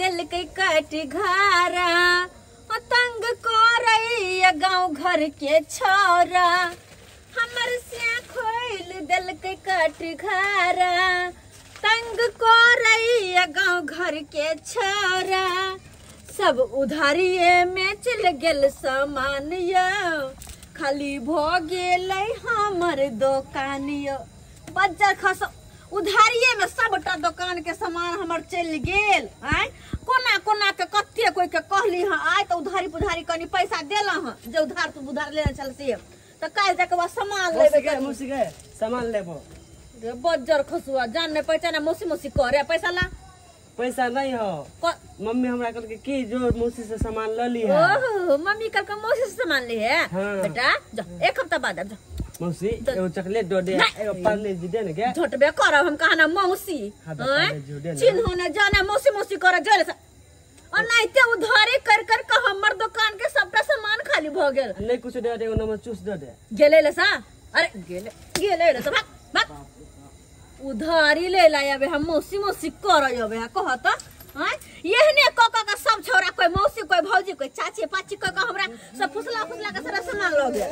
दिल के कट घारा तंग करैया गाँव घर के छोरा हमर से खोल दिल के कट घारा तंग करैया गाँव घर के छोरा सब उधारिये में चल गेल सामान यो खाली भ गेलै हमर दुकान यो बज्जर खस उधारिये में सबटा दुकान के सामान हमर चल गेल आय कोना कोना के कत्ते कोई के कहली हां आय त उधारी पुधारी कनी पैसा देला हां जे उधार तू उधार लेना चल से त काल जाके बा सामान लेबे के मौसी के सामान लेबो रे बज्जर खसुआ जान ने पहचान मौसी मौसी करे पैसा ला पैसा नहीं हो मम्मी हमरा कल के की जो मौसी से सामान ल ली है ओह मम्मी कल के मौसी से सामान ली है बेटा जा एक हफ्ता बाद जा मौसी एगो चॉकलेट दो दे एगो पार्ले जी दे ने के झटबे करब हम कहना मौसी चिन्ह न जाना मौसी मौसी करे जले और नाइते उधारे कर कर के हमर दुकान के सबटा सामान खाली भ गेल नहीं कुछ दे एगो नमक चूस दे दे गेले ले सा अरे गेले ले सब भाग उधारी ले लाय अबे हम मौसी मौसी करय अबे कहत हां यहने कोका का सब छोरा कोई मौसी कोई भौजी कोई चाची पाची कोई का हमरा सब फुसला फुसला का सारा सामान ल गया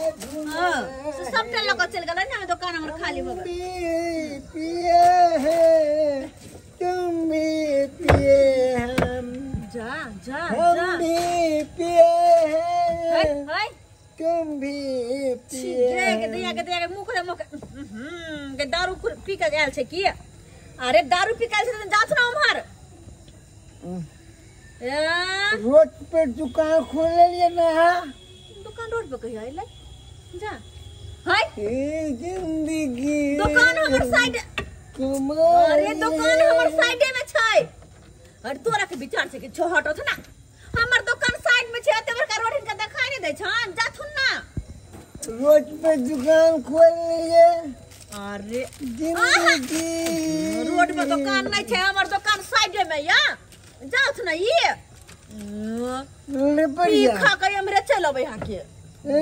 हां से सबटा लग चल गेल ना दुकान हमर खाली भ गेल पिए है तुम भी पिए हम जा जा हम भी पिए हैं हाय तुम भी पिए के दिया के मुख के दारू पी के गेल छे की अरे दारू पी के आयल छे त जात ना उम्हर रोड पे दुकान खोल लिए ना दुकान रोड पे कहीं आइले जा हाय जिंदगी दुकान हमर साइड अरे दुकान हमर साइडे में छै अरे तोरा के विचार से कि छो हटो ना हमर दुकान साइड में छै एते बड़का रोड इनका दिखाई नहीं दै छन जाथुन ना रोड पे दुकान खोल लिए अरे जिंदगी रोड पे दुकान नहीं छै हमर दुकान साइडे में या जाथ ना ये लबरिया खा के हमरे चलबे यहां के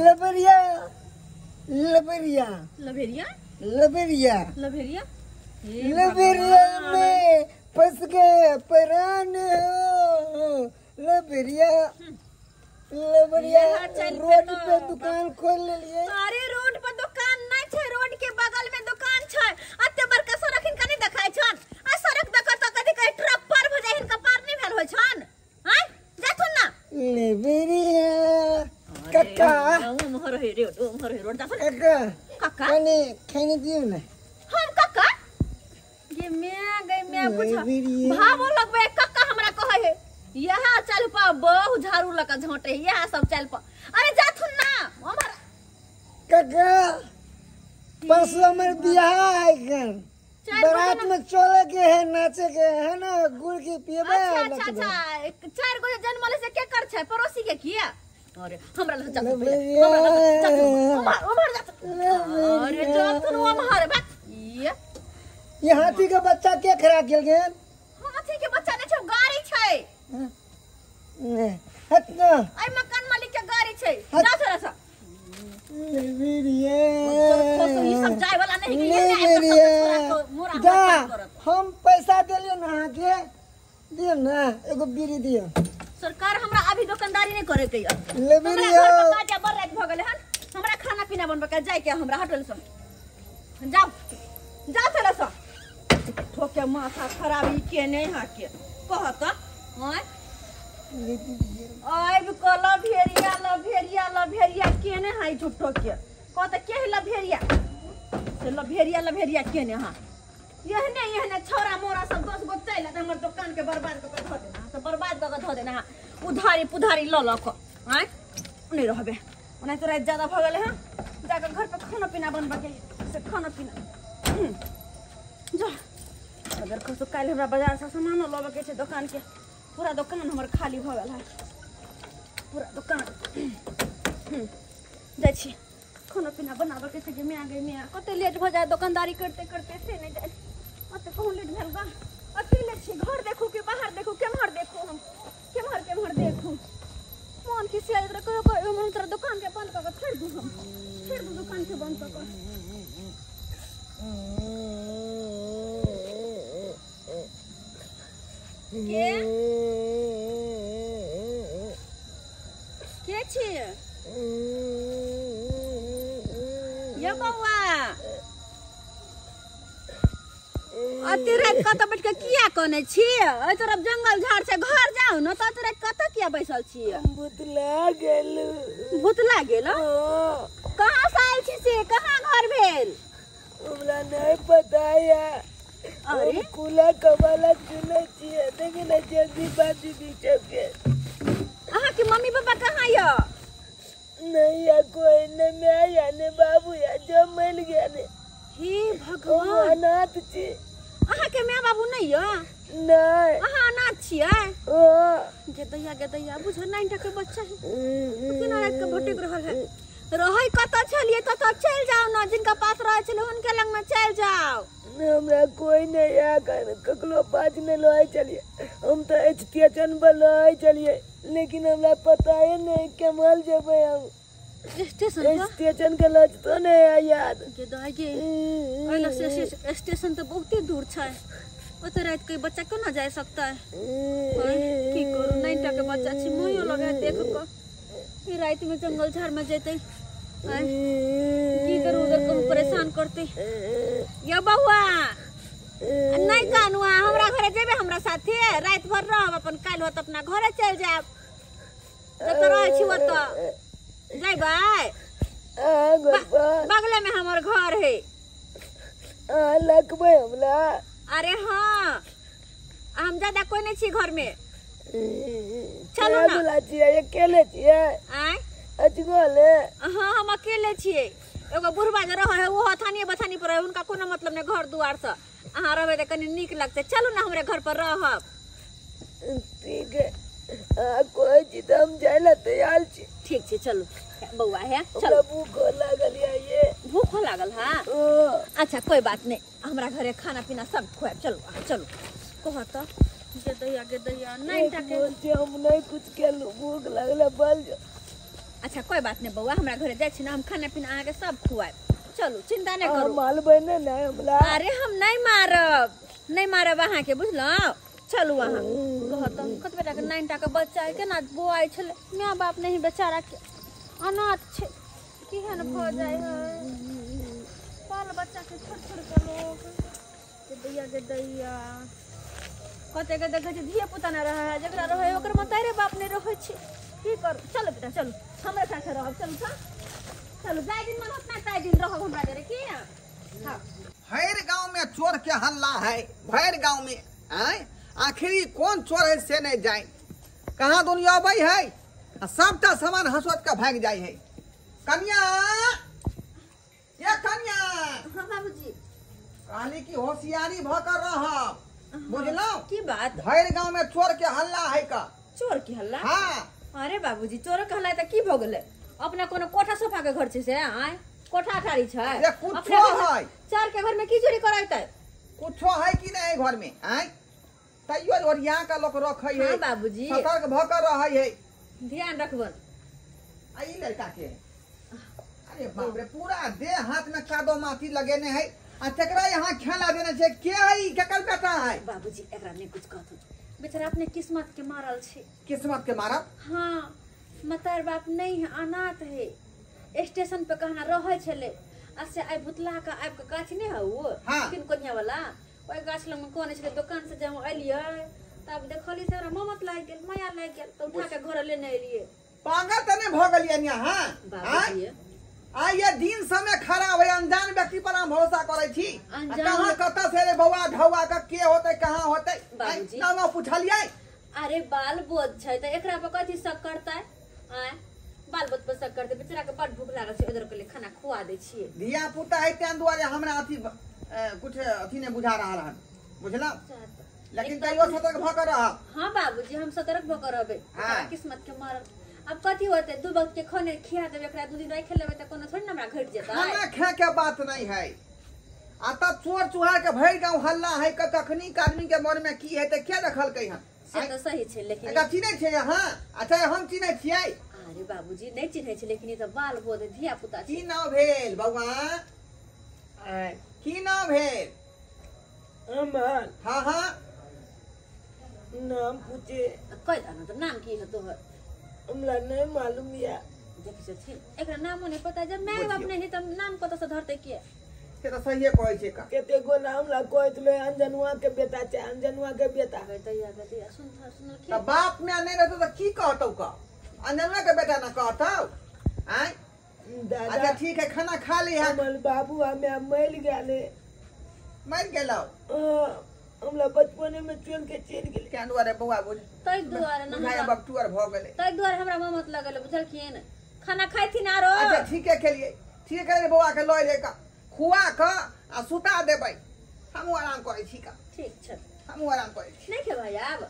लबरिया लबरिया लभेरिया लबरिया लभेरिया लबरिया में फंस गए परान हो लबरिया लबरिया रोड पे दुकान खोल लिए अरे रोड पे दुकान नहीं छै रोड के बगल में दुकान छै अते बड़का सड़क इनका नहीं देखाय छन आ सड़क देख त कदी कहीं ट्रक पार भ जाय इनका पार नहीं भेल होय छन हां जाथुन ना लबरिया काका मोहर हे रे मोहर हे रोड जाथुन काका काका खाने दियो ना हम काका ये मैं पूछ भावो लगबे काका हमरा कहे है यहाँ चल पा बहु झाड़ू लका झोंटे यहाँ सब चल पा अरे जाथुन ना हमारा काका परसों में बियाह है कर बारात में चले के है नाचे के है ना गुड़ की पीबे अच्छा 4 गो जन्मले से के कर छै पड़ोसी के किया अरे हमरा ल जाथुन अरे जाथुन हमारे बात ये हाथी के बच्चा के खरा गेल गेल हाथी के बच्चा नै छै गाड़ी छै हट ना आई मकान मालिक के गाड़ी छै जा थोड़ा सा वीडियो ये सब जाय वाला नहीं ये जा हम पैसा देलियो ना के दियो ना एगो बीड़ी दियो सरकार हमरा अभी दुकानदारी नहीं करे के ले वीडियो काटा बर रात भ गेले हन हमरा खाना पीना बनबे के जाय के हमरा होटल से जाओ जा थोड़ा सा ठोके माथा खराबी के नहीं हाके कहत हां आइब कल भेरिया केने हाई झुट्ठो के कहत के लभेरिया से लभेरिया केने हां यहने छोरा मोरा सब 10 गो चल त हमर दुकान के बर्बाद क के ध देना सब बर्बाद क के ध देना उधारी पुधारी ल ल क हां नहीं रहबे ओना तो रात ज्यादा भ गेले हां जाके घर पे खाना पीना बनबा के से खाना पीना जा अगर कसो काल हमरा बाजार से सामान लबे के छै दुकान के पूरा दुकान हमर खाली भ गेल है पूरा दुकान जाय छी खाना पीना बनाबे के छै मैं आ गई मैं कते लेट भ जाय दुकानदारी करते करते से नहीं जाय अते कहूं लेट भेल बा अकेले छी घर देखू के बाहर देखू केमहर देखू हम केमहर देखू मन की से इधर कहो हम तेरा दुकान के बंद कर छोड़ दूं हम छोड़ दूं दुकान के बंद कर के छियै ये बौआ अति रात कतऽ बैठ के किया कने छियै ओइ तरफ जंगल झाड़ से घर जाओ न त रात कतऽ किया बैसल छियै भूतला गेल भूतला गेल कहाँ से आयल छी से कहाँ घर भेल हमरा नहीं पता है अरे कुला कबाला सुने छियै लेकिन जल्दी बात बीच के अहाँ के मम्मी पापा कहाँ य नहीं है कोई न मैं या न बाबू या जो मर गया ने हे भगवान अनाथ छी अहाँ के माय बाबू नहीं य नहीं अहाँ अनाथ छियै ओ गेदैया बुझ 9 टा के बच्चा है किना रात के भटक रहल है रहै कतऽ छलिए ततऽ चल जाओ न जिनका पास रहै छले उनके लग में चल जाओ हमरा कोई नहीं आ ककलो पास न लय चलिए हम तो स्टेशन पर लय चलिए लेकिन हमरा पता है नहीं केमल जेबै हम स्टेशन के लज तो नहीं आ याद के दाई गे ओइला से स्टेशन तो बहुते दूर छै ओते रात के बच्चा केना जा सकता है की करू 9 टा के बच्चा छी मोयो लगा देख क ई रात में जंगल झाड़ में जेतै की करू उधर को परेशान करते या बउआ नहीं कानुआ हमरा घरे जेबे हमरा साथे रात भर रहब अपन काल होत अपना घरे चल जाब जत रहै छी ओत जइबै बगले में हमर घर है लगबै हमरा अरे हाँ हम ज्यादा कोई नहीं छी घर में चलो ना बोला छियै अकेले छियै आय अजगले हाँ हम अकेले छियै एगो बुढ़बा जे रहे है वो हथानी बथानी पर उनका कोनो मतलब नहीं घर दुआर से अहाँ रहबे त कनी नीक लगते चलू ना हमरे घर पर रहब ठीक है कोई चीज हम जाइला तैयार छी ठीक छै चलू बउआ है चलो भूख लागल ये भूख लागल है अच्छा कोई बात नहीं हमरा घरे खाना पीना सब खुआब चलो चलो कह तो के दैया नहीं टाके हम नहीं कुछ केलु भूख लागल बल अच्छा कोई बात नहीं बउआ हमरा घरे जाय छी ना हम खाना पीना आहाँ के सब खुआब चलो चिंता नहीं करू मारबै नहीं हमरा अरे हम नहीं मारब अहाँ के बुझलो चलू अहाँ कहत कत बेटा के 9 टा के बच्चा है केना बुआई छले माय बाप नहीं बेचारा के अनाथ छे केहन भ जाय है बाल बच्चा के छोट के लोग के दैया कते के देखे छै धिया पुता न रहे है जकरा रहे ओकर मतारे बाप नहीं रहे छै की कर चलो बेटा चलो हमरा साथे रहब चलू चलो जाय दिन मन उतना ताय दिन रहब हमरा घरे की हां भैर गांव में चोर के हल्ला है भैर गांव में आय आखिर कौन चोर है से नहीं जाए कहाँ दुनिया अबै है सबटा सामान हंसोत के भाग जाए है कन्या ये कन्या हां बाबूजी कहली की होशियारी भकर रह बुझलो की बात भैर गांव में चोर के हल्ला है का चोर की हल्ला हाँ अरे बाबूजी चोर के हल्ला त की भ गेलै अपना कोनो कोठा सोफा के घर छै से आय कोठा ठारी छै ये कुछो है चार के घर में की चोरी करैतै कुछो है कि नहीं घर में आय तैयो ओरिया का लोग रखै है हां बाबूजी सतर्क भकर रहै है ध्यान रखबन आई लड़का के अरे बाप रे पूरा देह हाथ में कादो माटी लगेने है आ तकरा यहाँ खेला देने छै के है केकर बेटा है बाबूजी एकरा ने कुछ कहत बेचारा अपने किस्मत के मारल छै किस्मत के मारा हां मतार बाप नहीं है अनाथ है स्टेशन पे कहना रहे छले आ से आई भुतला का आब के गाछ नहीं है वो हाँ। किन कोनिया वाला ओइ गाछ लग में कोने छले दुकान से जब एलिए तब देखली से ममत लाग गेल माया लाग गेल तो उठा के घर लेने एलिए पागल तने भ गेलिए ने हां बाबूजी आ ये दिन समय खराब है अनजान व्यक्ति पर हम भरोसा करे छी अनजान कहां कत से रे बौआ ढौआ का के होते कहां होते बाबूजी। ना पूछलिए अरे बाल बोध छै त एकरा पर कथि शक करतै आय बाल बोध पर शक करतै बेचारा के बड भूख लागल छै उधर के लिए खाना खुआ दै छियै धिया पुता है तें दुआरे हमरा अथी कुछ अथी ने बुझा रहा रहन बुझला लेकिन तैयो सतर्क भकर रह हां बाबूजी हम सतर्क भकर रहबे हाँ। किस्मत के मारल अब कथि होते दू वक्त के खाने खिया देबे एकरा दू दिन रख लेबे त कोनो थोड़ी हमरा घट जेतै खाना खा के बात नहीं है आ तब चोर चुहार के भर गांव हल्ला है कखनी के आदमी के मन में की है त के रखल कई हम से त सही छै लेकिन एका चिन्है छै हां अच्छा हम चिन्है छियै अरे बाबूजी नहीं चिन्है छै लेकिन ई त बाल बोध धिया पुता छै की नाम भेल बउआ की नाम भेल अमर हाँ हाँ नाम पूछे कह ना तो नाम की है तोहर हमरा नहीं मालूम या देखि से छी एकरा नामो नहीं पता जब मैं बाप नहीं त नाम पता से धरते के से तो सही कहै छै का केते गो नाम ला कहत ले अंजनुआ के बेटा छै अंजनुआ के बेटा बेटैया बेटैया सुन तो के बाप में नहीं रहतो तो की कहतौ का अंजनवा के बेटा ना कहतौ आय दादा अच्छा ठीक है खाना खा ली है हमर बाबू हमें मर गेले मर गेलौ हमरा बचपने में चल गेले क्या दुआरे बउआ बुझ तै दुआरे ना बुझाया बकटुआर भ गेले तै दुआरे हमरा ममत लगल बुझल किए न खाना खाइथिन आरो अच्छा ठीक है खेलिए ठीक है बउआ के लय ले का खुआ क आ सुता देबै हमहु आराम करै छी का ठीक छ हमहु आराम करै छी नहीं के भाई आब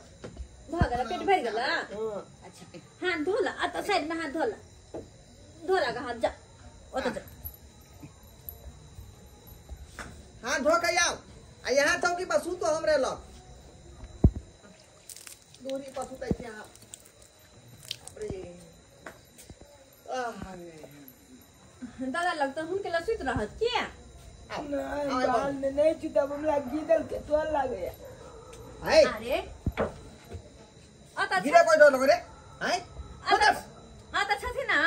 भ गेला पेट भर गेला हां अच्छा हाथ धोला आ तो साइड में हाथ धोला का हाथ जा ओ तो जा हाथ धो के आओ आ यहाँ तो की बसू तो हमरे लग दूरी पर सुतै छी अहाँ अरे दादा लगता हुनके ला सुत रहत के नहीं बाल में नहीं छी तब हमरा गीदल के तोल लागे है अरे आता गिरे कोई डर लगे रे है आता छथि ना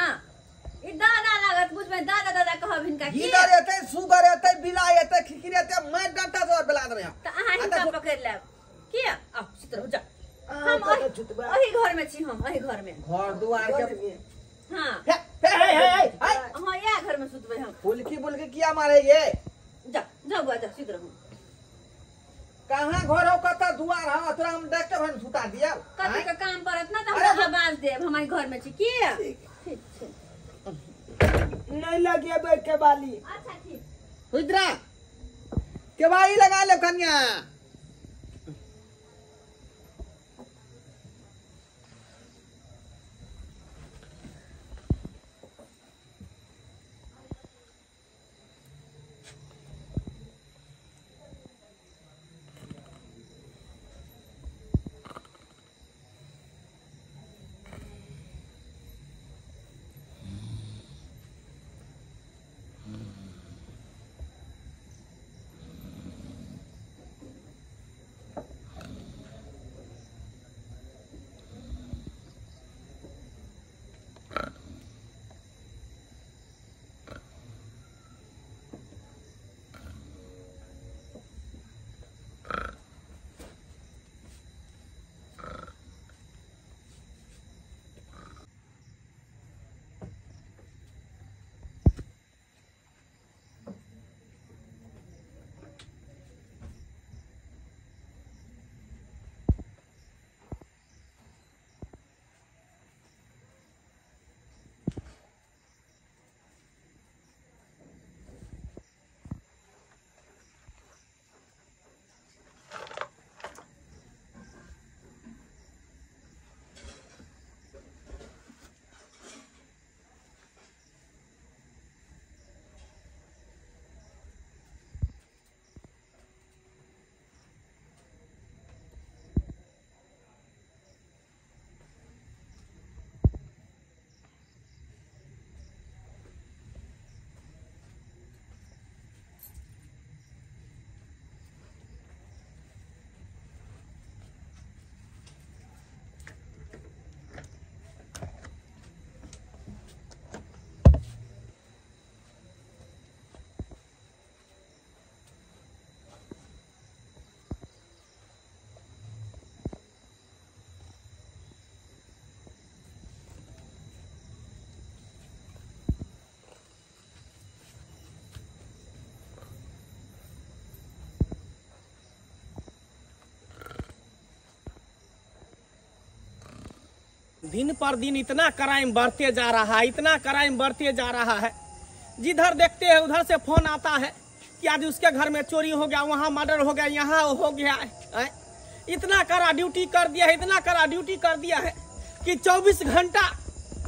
ई दादा लागत बुझबे दादा दादा कहबिन का की गिदर एते सुगर एते बिला एते खिखिर एते मैं डंटा से बेला दे त अहाँ हिनका पकड़ लेब के आ सुत रह जा हम हम छुतबा वही घर में छी हम वही घर में घर दुआर के हां हे हां या घर में सुतबे हम बुलकी किया मारेगे जा जा बुआ जा सुत रहू कहां घर हो कत दुआर हम तोरा हम देख के हम सुता दिया कथि का काम परत ना त हम आवाज देब हमारे घर में छी की ठीक छै नहीं लगे बैठ के बाली अच्छा ठीक रुद्रा केवाड़ी लगा ले कन्या दिन पर दिन इतना क्राइम बढ़ते जा रहा है, इतना क्राइम बढ़ते जा रहा है। जिधर देखते हैं उधर से फोन आता है कि आज उसके घर में चोरी हो गया, वहाँ मर्डर हो गया, यहाँ हो गया है। इतना कड़ा ड्यूटी कर दिया है, इतना कड़ा ड्यूटी कर दिया है कि 24 घंटा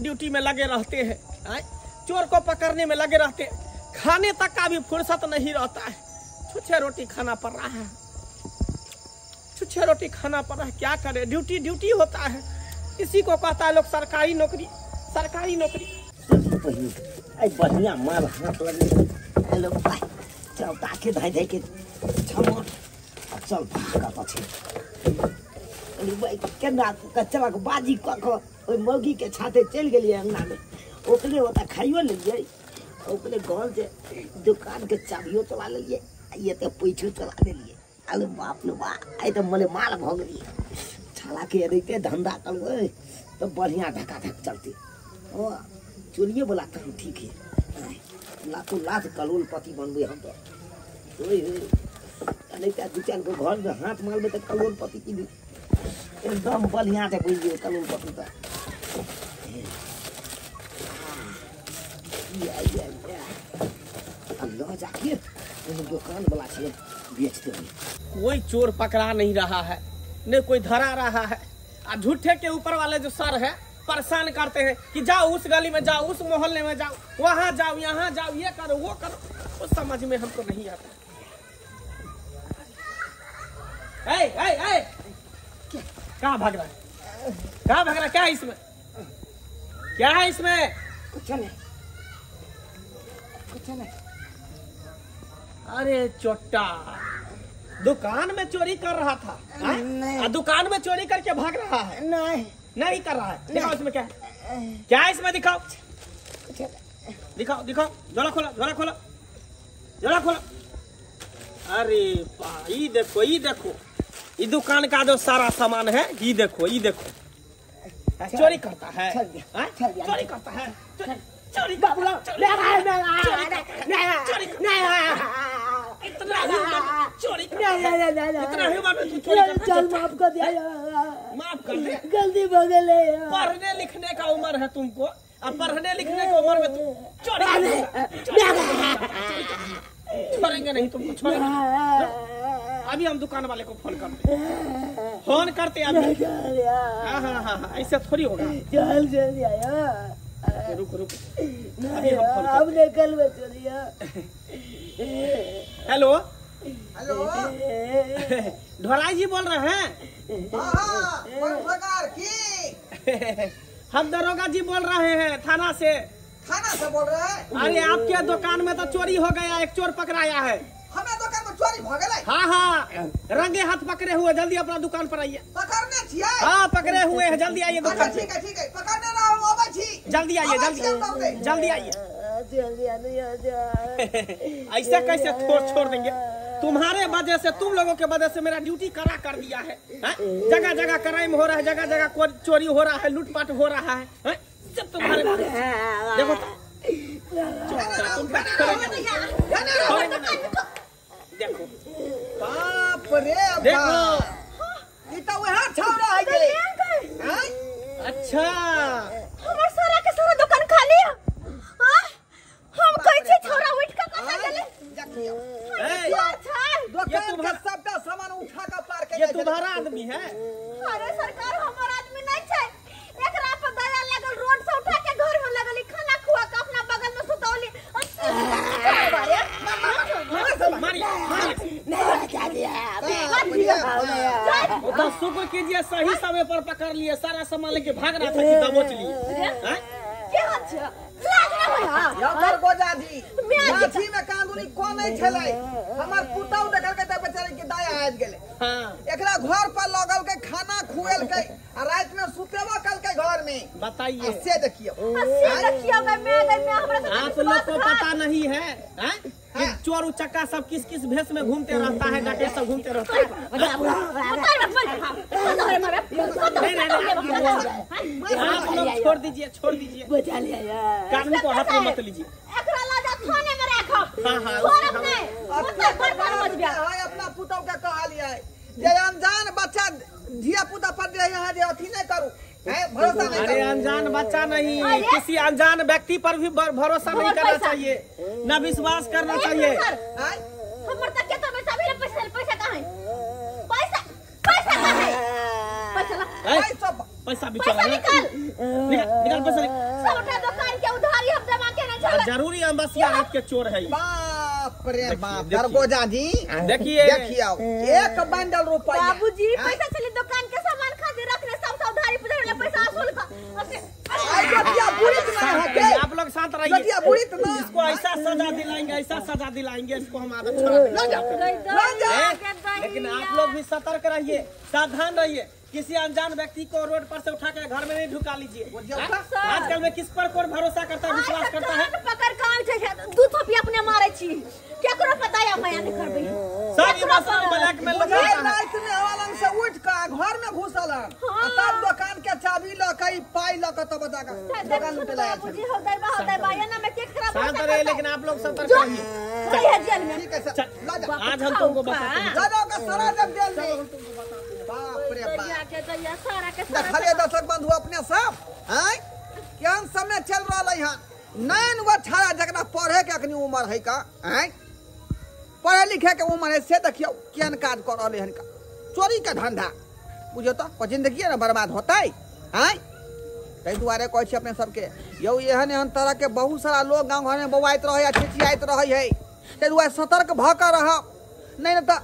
ड्यूटी में लगे रहते हैं। चोर को पकड़ने में लगे रहते हैं, खाने तक का भी फुर्सत नहीं रहता है। छुच्छे रोटी खाना पड़ रहा है, छुच्छे रोटी खाना पड़ रहा है। क्या करे, ड्यूटी ड्यूटी होता है। इसी को कहता है लोग सरकारी नौकरी, सरकारी नौकरी। बढ़िया मार हाथ हेलो भाई चल ताके धाई धाई के छमो चल भागा पछि केना कचरा के बाजी कऽ कऽ ओहि मौगी के छाते चलि गेलियै अंगना में ओकरे ओतऽ खाइयो लेलियै ओकरे घर जे दुकान के चाबियो चला लेलियै ये तो पैछो चला देलियै अरे बाप रे बाप आई तो मले माल भऽ गेलियै छाला के रहते धंधा करबै तो बढ़िया धकाधक चलती ओ चोरिये वाला काम ठीक है लाखों लाख करोड़पति बनबै हम तो ओए नहीं तो दू चार गो घर में हाथ मारबे तो करोड़पति की एकदम बढ़िया से बुझ गए करोड़पति तो अल्लाह जाके दुकान वाला से बेचते हैं कोई चोर पकड़ा नहीं रहा है, न कोई धरा रहा है। और झूठे के ऊपर वाले जो सर है परेशान करते हैं कि जाओ उस गली में जाओ, उस मोहल्ले में जाओ, वहां जाओ, यहाँ जाओ, ये करो वो करो, वो समझ में हमको नहीं आता। कहाँ भाग रहा है? कहाँ भाग रहा है? क्या है इसमें? क्या है इसमें? कुछ नहीं कुछ नहीं। अरे चोट्टा, दुकान में चोरी कर रहा था, नहीं। दुकान में चोरी करके भाग रहा है। नहीं नहीं कर रहा है। दिखाओ इसमें क्या है, क्या है इसमें, दिखाओ दिखाओ दिखाओ, झोला खोलो, झोला खोलो, झोला खोलो। अरे ये देखो, ये देखो, ये दुकान का जो सारा सामान है, ये देखो, ये देखो, चोरी करता है, चोरी करता है, चोरी माफ कर दिया, माफ कर दे, गलती हो गई। पढ़ने लिखने का उम्र है तुमको, अब पढ़ने लिखने की उम्र में तुम चोरी छोड़ेंगे नहीं, तुमको छोड़ेंगे। अभी हम दुकान वाले को फोन करते, फोन करते अभी। हाँ, ऐसे थोड़ी होगा। रुक रुक, अभी हम फोन आपने कल में चलिया। हेलो हेलो ढोलाई जी बोल रहे हैं? हाँ, कौन सरकार की? हम दरोगा जी बोल रहे हैं थाना से। थाना से बोल रहे हैं? अरे आपके दुकान में तो चोरी हो गया, एक चोर पकड़ाया है। हमें दुकान में चोरी भ गेलै। हाँ, रंगे हाथ पकड़े हुए, जल्दी अपना दुकान पर आइए। पकड़ने छियै? हाँ, पकड़े हुए हैं, जल्दी आइए अच्छा दुकान पे। ठीक है, पकड़ने ना हम आबै छी। जल्दी आइए, जल्दी आइए। ऐसा कैसे छोड़ देंगे? तुम्हारे वजह से, तुम लोगों के वजह से मेरा ड्यूटी कड़ा कर दिया है। जगह जगह क्राइम हो रहा है, जगह जगह चोरी हो रहा है, लूटपाट हो रहा है, सब तुम्हारे वजह से। देखो देखो, बाप रे देखो, बाप, ई तो वहाँ छौरा है के। हैं? अच्छा हमार सारा के सारा दुकान खाली है। हम कैसे छोरा उठ के कहाँ गेले? देखियो, अच्छा, दुकान का सबटा सामान उठा के पार के ये तुम्हारा आदमी है? अरे सरकार हमार आदमी नहीं छै। एकरा पर दया लागल, रोड से उठा के घर में लगल, खाना खुआ के अपना बगल में सुतौली। तो शुक्र कीजिए सही समय पर पकड़ लिए, सारा सामान लेके भाग रहा था कि दबोच लिए। क्या छै? लाज ना होया? यार गोजा जी, गाछी में कांदुनी कोन नहीं छलै। हमर पुतौ देखल के त बेचारे के दाया आबि गेले। हाँ, एकरा घर पर लगल के खाना खुएल के आ रात में सुतेबो कल के घर में। बताइए। से देखियो, मैं हमरा से आप लोग को पता नहीं है, हैं? कि चोर उचक्का सब किस किस भेष में घूमते रहता है, डके सब घूमते रहता है। आप लोग छोड़ दीजिए, छोड़ दीजिए, कानून को हाथ में मत लीजिए। अपना पुतौ के कहा लिया जे अनजान बच्चा धिया पुता पर जे यहाँ जे अथी नहीं करू, भरोसा नहीं अरे करू। अनजान बच्चा नहीं, किसी अनजान व्यक्ति पर भी भरोसा नहीं करना चाहिए, न विश्वास करना चाहिए। पैसा भी चला निकाल पैसा जरूरी अम्बसिया हाथ के चोर है। बाप रे बाप, दरगोजा जी देखिए, देखियो, एक बंडल रुपया। बाबूजी पैसा चली दुकान के सामान खातिर रखने, सब उधारी पुधारी पैसा वसूल कर। आप लोग शांत रहिए, इसको ऐसा सजा दिलाएंगे, ऐसा सजा दिलाएंगे, इसको हम आदत छोड़ा देंगे। लेकिन आप लोग भी सतर्क रहिए, सावधान रहिए। किसी अनजान व्यक्ति को रोड पर से उठा के घर में नहीं ढुका लीजिए। आजकल में किस पर कौन भरोसा करता है, विश्वास करता है? पकड़ काम दू थोपी अपने मारे छी, क्या करो पता है मैं नहीं करबे। सब मसाल ब्लैक में लगा है। रात में हवालन से उठ का घर में घुसल तब दुकान के चाबी ल कई पाई ल क तब बता का दुकान लूट लाया हो दे बाया ना मैं के खराब शांत रहिए, लेकिन आप लोग सतर्क रहिए। है जेल में। ठीक है सर ला जा आज हम तुमको बताते हैं। ला जाओ का सारा जब जेल में। बाप रे बाप के दैया सारा के देखलिए दर्शक बंधु अपने सब हैं केहन समय चल रहा है। नैन वो छाड़ा जकरा पढ़े के अखनी उम्र है का हैं पढ़े लिखे के उम्र है से देखियो केहन काज कर रहे हन का चोरी के धंधा बुझो तो जिंदगी ना बर्बाद होता है हैं। ताहि दुआरे कहै छी अपने सबके यौ एहन एहन तरह के बहुत सारा लोग गाँव घर में बौआइत रहे आ छिछियाइत रहे है। ताहि दुआरे सतर्क भ कर रहब नहीं तो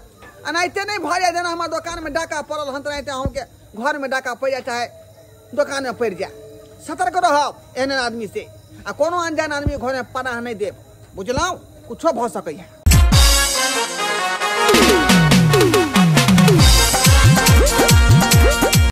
अनाइते नहीं भर जाए। जेना हमारे दुकान में डाका पड़ल हन तो अहूँके घर में डाका पड़ जाए चाहे दुकान में पड़ जाए। सतर्क रहब एहन आदमी से आ कोनो अनजान आदमी घर में पनाह नहीं देब बुझलहुँ कुछो भ सकै है।